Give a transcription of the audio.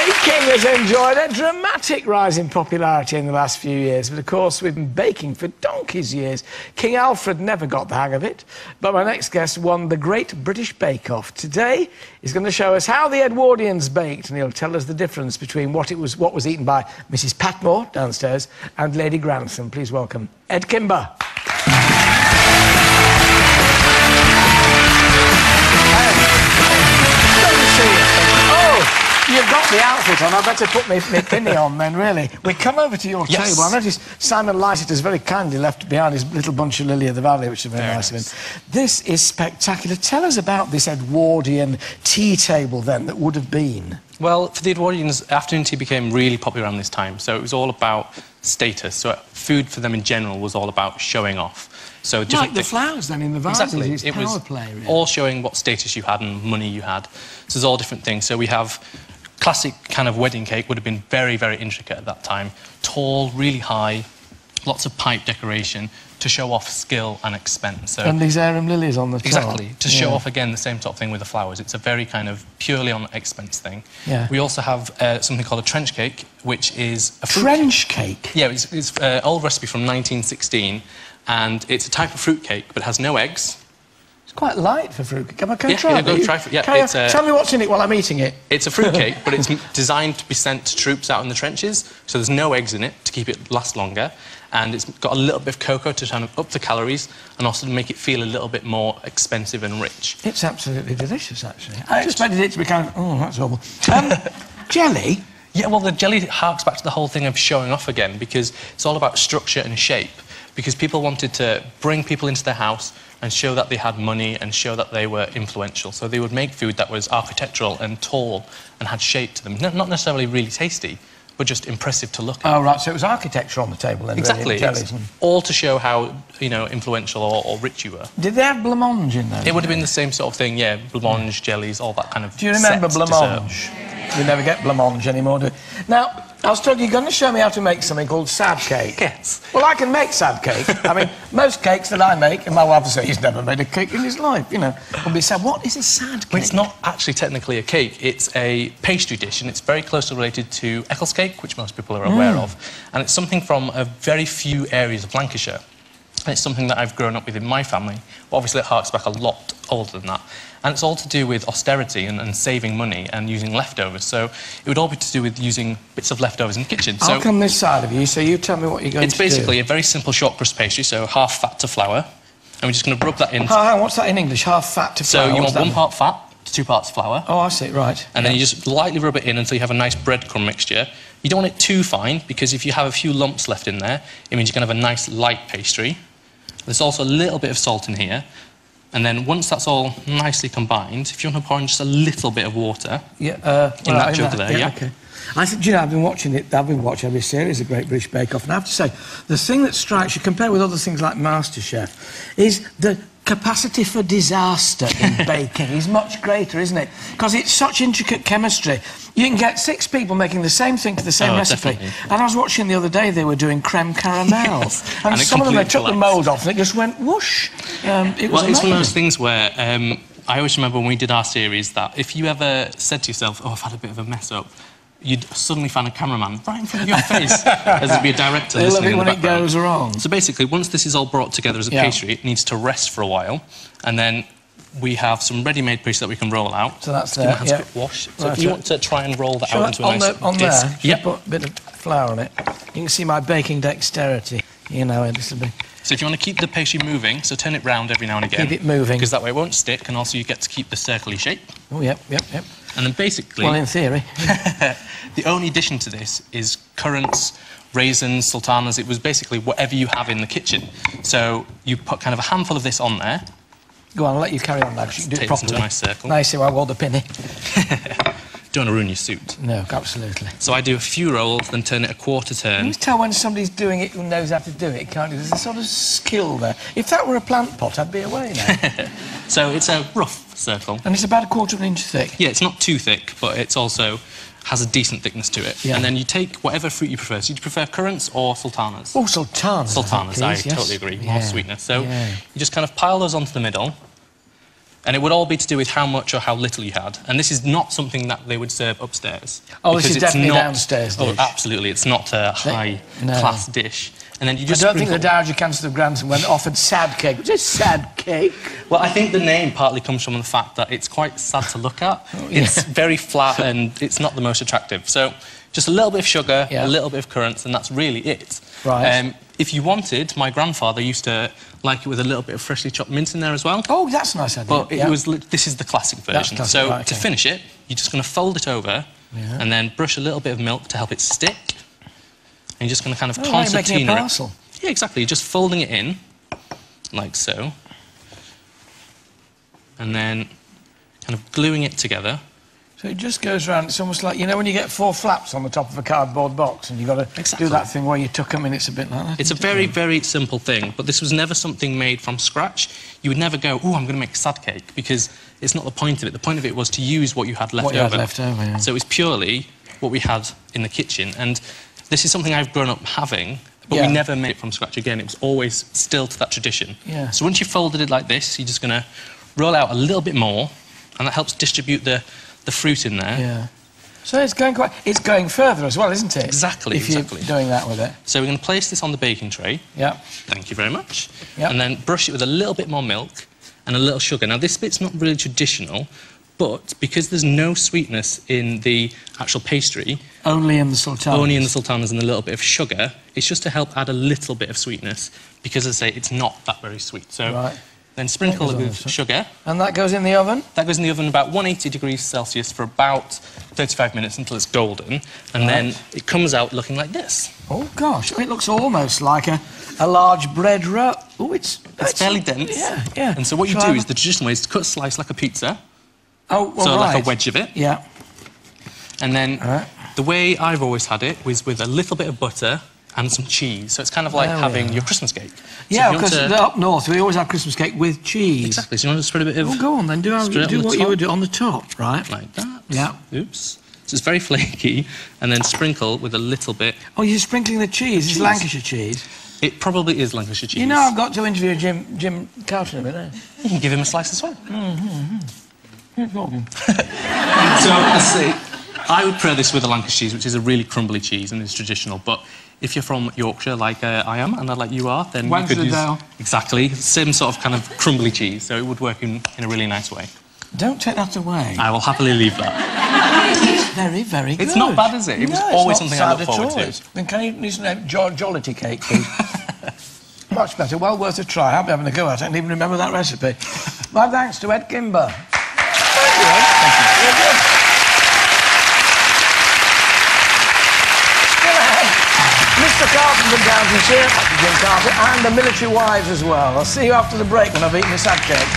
Baking has enjoyed a dramatic rise in popularity in the last few years, but of course we've been baking for donkey's years. King Alfred never got the hang of it, but my next guest won the Great British Bake Off. Today he's going to show us how the Edwardians baked, and he'll tell us the difference between what was eaten by Mrs. Patmore downstairs and Lady Grantham. Please welcome Ed Kimber. You've got the outfit on. I better put my pinny on then, really. We come over to your table. I noticed Simon Lycetter's very kindly left behind his little bunch of lily of the valley, which is very nice of him. This is spectacular. Tell us about this Edwardian tea table, then, that would have been. Well, for the Edwardians, afternoon tea became really popular around this time, so it was all about status. So food for them in general was all about showing off. So like the flowers, then, in the vases. Exactly. It's power play, really. All showing what status you had and money you had. So there's all different things. So we have classic kind of wedding cake would have been very, very intricate at that time. Tall, really high, lots of pipe decoration to show off skill and expense. So, and these arum lilies on the top. Exactly, to show off, again, the same sort of thing with the flowers. It's a very kind of purely on expense thing. Yeah. We also have something called a trench cake, which is a fruit trench cake? Yeah, it's an old recipe from 1916, and it's a type of fruit cake, but it has no eggs. Quite light for fruit cake. Can I try it? Go try it. Yeah, tell me what's in it while I'm eating it. It's a fruit cake, but it's designed to be sent to troops out in the trenches, so there's no eggs in it to keep it last longer, and it's got a little bit of cocoa to kind of up the calories and also to make it feel a little bit more expensive and rich. It's absolutely delicious, actually. I expected it to be kind of, oh, that's horrible. Jelly? Yeah, well, the jelly harks back to the whole thing of showing off again, because it's all about structure and shape, because people wanted to bring people into their house and show that they had money and show that they were influential. So they would make food that was architectural and tall and had shape to them. Not necessarily really tasty, but just impressive to look at. Oh, right, so it was architecture on the table then, exactly. Really, all to show how, you know, influential or rich you were. Did they have blancmange in those? It would have been the same sort of thing, yeah, blancmange, jellies, all that kind of. Do you remember blancmange? We never get blancmange anymore, do we? Now, I was told you're going to show me how to make something called sad cake. Yes. Well, I can make sad cake. I mean, most cakes that I make, and my wife will say he's never made a cake in his life, you know, will be sad. What is a sad cake? Well, it's not actually technically a cake. It's a pastry dish, and it's very closely related to Eccles cake, which most people are aware of. And it's something from a very few areas of Lancashire. And it's something that I've grown up with in my family. But obviously, it harks back a lot older than that. And it's all to do with austerity and saving money and using leftovers. So it would all be to do with using bits of leftovers in the kitchen. I'll come this side of you, so you tell me what you're going to do. It's basically a very simple short crust pastry, so half fat to flour. And we're just going to rub that in. Hang on, what's that in English? Half fat to flour? So you want 1 part fat to 2 parts flour. Oh, I see, right. And then you just lightly rub it in until you have a nice breadcrumb mixture. You don't want it too fine, because if you have a few lumps left in there, it means you can have a nice light pastry. There's also a little bit of salt in here. And then once that's all nicely combined, if you want to pour in just a little bit of water in that jug there, okay. I think, you know, I've been watching every series of Great British Bake Off, and I have to say, the thing that strikes you, compared with other things like MasterChef, is the capacity for disaster in baking is much greater, isn't it? Because it's such intricate chemistry. You can get 6 people making the same thing for the same recipe. Definitely. And I was watching the other day, they were doing creme caramel. Yes. And some of them, they took the mould off and it just went whoosh. It's one of those things where I always remember when we did our series that if you ever said to yourself, oh, I've had a bit of a mess up, you'd suddenly find a cameraman right in front of your face, as it'd be a director listening in the background. When it goes wrong. So basically, once this is all brought together as a pastry, it needs to rest for a while, and then we have some ready-made pastry that we can roll out. So that's there, yeah. Wash. So if you want to try and roll that out into a nice on disc. There, yeah. Put a bit of flour on it. You can see my baking dexterity. You know, this will be... So if you want to keep the pastry moving, so turn it round every now and again. Keep it moving. Because that way it won't stick, and also you get to keep the circly shape. Oh, yep. And then basically... Well, in theory. The only addition to this is currants, raisins, sultanas. It was basically whatever you have in the kitchen. So you put kind of a handful of this on there. Go on, I'll let you carry on now, because you can do it properly. Into a nice circle. Nice, I wore the pinny. Don't want to ruin your suit. No, absolutely. So I do a few rolls, then turn it a quarter turn. You can tell when somebody's doing it who knows how to do it, can't you? There's a sort of skill there. If that were a plant pot, I'd be away now. So it's a rough circle. And it's about a quarter of an inch thick? Yeah, it's not too thick, but it's also has a decent thickness to it. Yeah. And then you take whatever fruit you prefer. So you prefer currants or sultanas? Oh, sultanas. Sultanas, I totally agree. More sweetness. So you just kind of pile those onto the middle. And it would all be to do with how much or how little you had. And this is not something that they would serve upstairs. Oh, this is definitely downstairs dish. Oh, absolutely. It's not a high-class dish. And then you just I don't think the Dowager Chancellor of Grantham, when offered sad cake, was it sad cake? Well, I think the name partly comes from the fact that it's quite sad to look at. Oh, yeah. It's very flat and it's not the most attractive. So just a little bit of sugar, a little bit of currants, and that's really it. Right. If you wanted, my grandfather used to like it with a little bit of freshly chopped mint in there as well. Oh, that's a nice idea. But this is the classic version. Classic, so right, okay. to finish it, you're just going to fold it over and then brush a little bit of milk to help it stick. And you're just going to kind of concertina making a parcel. it. Yeah, exactly. You're just folding it in, like so. And then kind of gluing it together. So it just goes around. It's almost like, you know, when you get 4 flaps on the top of a cardboard box and you've got to do that thing where you tuck them in, it's a bit like that. It's a very, very simple thing, but this was never something made from scratch. You would never go, oh, I'm going to make a sad cake, because it's not the point of it. The point of it was to use what you had left over. Yeah. So it was purely what we had in the kitchen. And this is something I've grown up having, but we never made it from scratch again. It was always still to that tradition. Yeah. So once you folded it like this, you're just going to roll out a little bit more, and that helps distribute the fruit in there. Yeah. So it's going further as well, isn't it? Exactly, if you're doing that with it. So we're going to place this on the baking tray. Yeah. Thank you very much. Yeah. And then brush it with a little bit more milk and a little sugar. Now, this bit's not really traditional, but because there's no sweetness in the actual pastry... Only in the sultanas. Only in the sultanas and a little bit of sugar. It's just to help add a little bit of sweetness, because, as I say, it's not that very sweet. So right. Then sprinkle it with sugar. And that goes in the oven? That goes in the oven about 180 degrees Celsius for about 35 minutes until it's golden. And then it comes out looking like this. Oh, gosh. It looks almost like a large bread roll. Oh, it's fairly dense. Yeah, yeah. And so what you do is, the traditional way is to cut a slice like a pizza. Oh, well, so like a wedge of it. Yeah. And then the way I've always had it was with a little bit of butter and some cheese. So it's kind of like having your Christmas cake. So yeah, because up north we always have Christmas cake with cheese. Exactly. So you want to spread a bit of... Oh, go on then. Do what you would do on the top, right? Like that. Yeah. Oops. So it's very flaky. And then sprinkle with a little bit... Oh, you're sprinkling the cheese. It's Lancashire cheese. It probably is Lancashire cheese. You know, I've got to interview Jim Carlton a minute. You can give him a slice as well. Keep talking. So, let's see. I would pair this with a Lancashire cheese, which is a really crumbly cheese and is traditional, but if you're from Yorkshire, like I am, and like you are, then you could use... Exactly. Same sort of kind of crumbly cheese, so it would work in a really nice way. Don't take that away. I will happily leave that. It's very, very good. It's not bad, is it? It was always something I looked forward to. Then can you need some jollity cake, please? Much better. Well worth a try. I'll be having a go at it. I didn't even remember that recipe. My thanks to Ed Kimber. Thank you, Ed. Thank you. Mr. Carlton from Downton here, Jim Carter, and the military wives as well. I'll see you after the break when I've eaten the sad cake.